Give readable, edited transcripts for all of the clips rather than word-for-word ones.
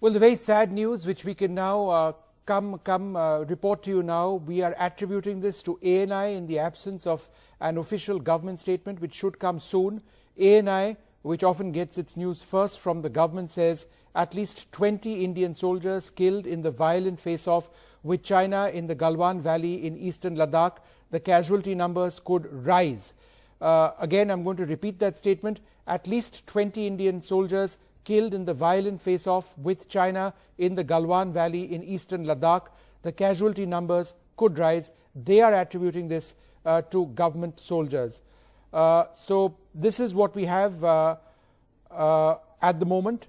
Well, the very sad news which we can now report to you now, we are attributing this to ANI in the absence of an official government statement which should come soon. ANI, which often gets its news first from the government, says at least 20 Indian soldiers killed in the violent face-off with China in the Galwan Valley in eastern Ladakh. The casualty numbers could rise. Again, I'm going to repeat that statement. At least 20 Indian soldiers killed in the violent face-off with China in the Galwan Valley in eastern Ladakh. The casualty numbers could rise. They are attributing this to government soldiers. So this is what we have at the moment.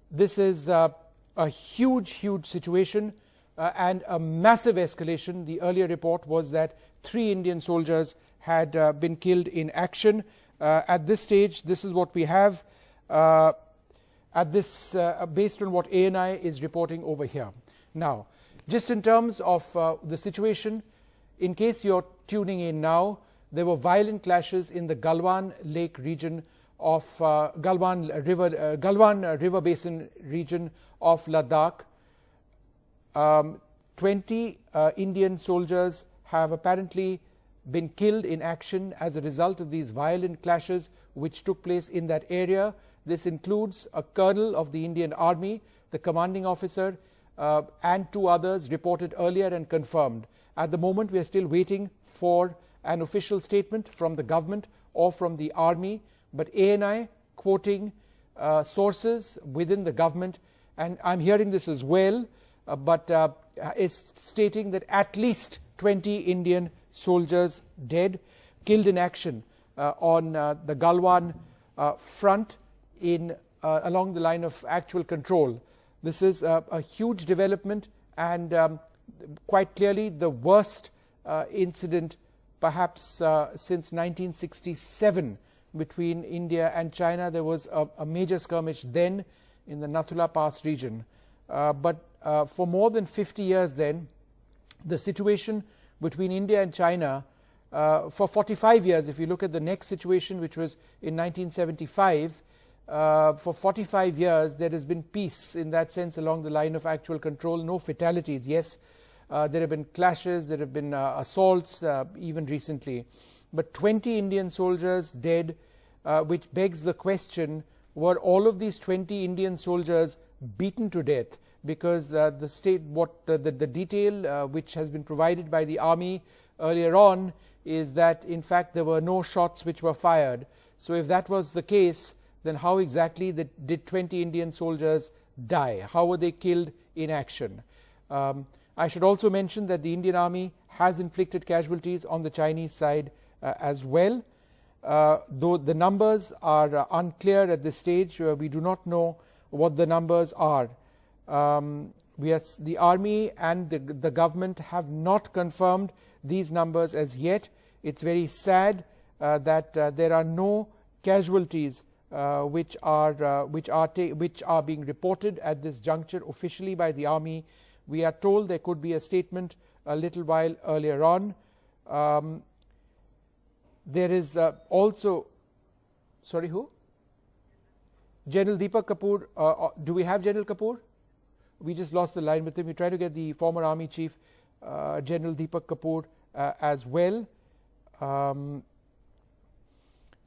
This is a huge situation and a massive escalation. The earlier report was that 3 Indian soldiers had been killed in action. At this stage, this is what we have based on what ANI is reporting over here. Now, just in terms of the situation, in case you're tuning in now, there were violent clashes in the Galwan Lake region of Galwan River Basin region of Ladakh. 20 Indian soldiers have apparently been killed in action as a result of these violent clashes which took place in that area. This includes a colonel of the Indian Army, the commanding officer, and 2 others reported earlier and confirmed. At the moment, we are still waiting for an official statement from the government or from the army, but ANI, quoting sources within the government, and I'm hearing this as well, but is stating that at least 20 Indian soldiers dead, killed in action on the Galwan front along the line of actual control. This is a huge development and quite clearly the worst incident perhaps since 1967 between India and China. There was a major skirmish then in the Nathula Pass region. But for more than 50 years then, the situation between India and China, for 45 years, if you look at the next situation, which was in 1975, for 45 years there has been peace in that sense along the line of actual control, no fatalities. Yes, there have been clashes, there have been assaults even recently, but 20 Indian soldiers dead, which begs the question, were all of these 20 Indian soldiers beaten to death? Because the detail which has been provided by the army earlier on is that in fact there were no shots which were fired. So if that was the case, then how exactly did 20 Indian soldiers die? How were they killed in action? I should also mention that the Indian Army has inflicted casualties on the Chinese side as well. Though the numbers are unclear at this stage, we do not know what the numbers are. The army and the government have not confirmed these numbers as yet. It's very sad that there are no casualties which are being reported at this juncture officially by the army. We are told there could be a statement a little while earlier on. There is also, sorry, who? General Deepak Kapoor. Do we have General Kapoor? We just lost the line with him. We try to get the former army chief, General Deepak Kapoor, as well.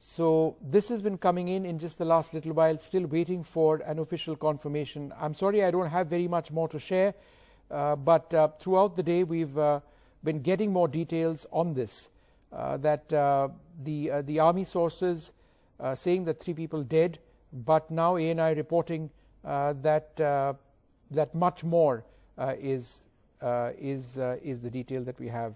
So this has been coming in just the last little while, still waiting for an official confirmation. I'm sorry I don't have very much more to share, but throughout the day we've been getting more details on this, that the army sources saying that 3 people dead, but now ANI reporting that much more is the detail that we have.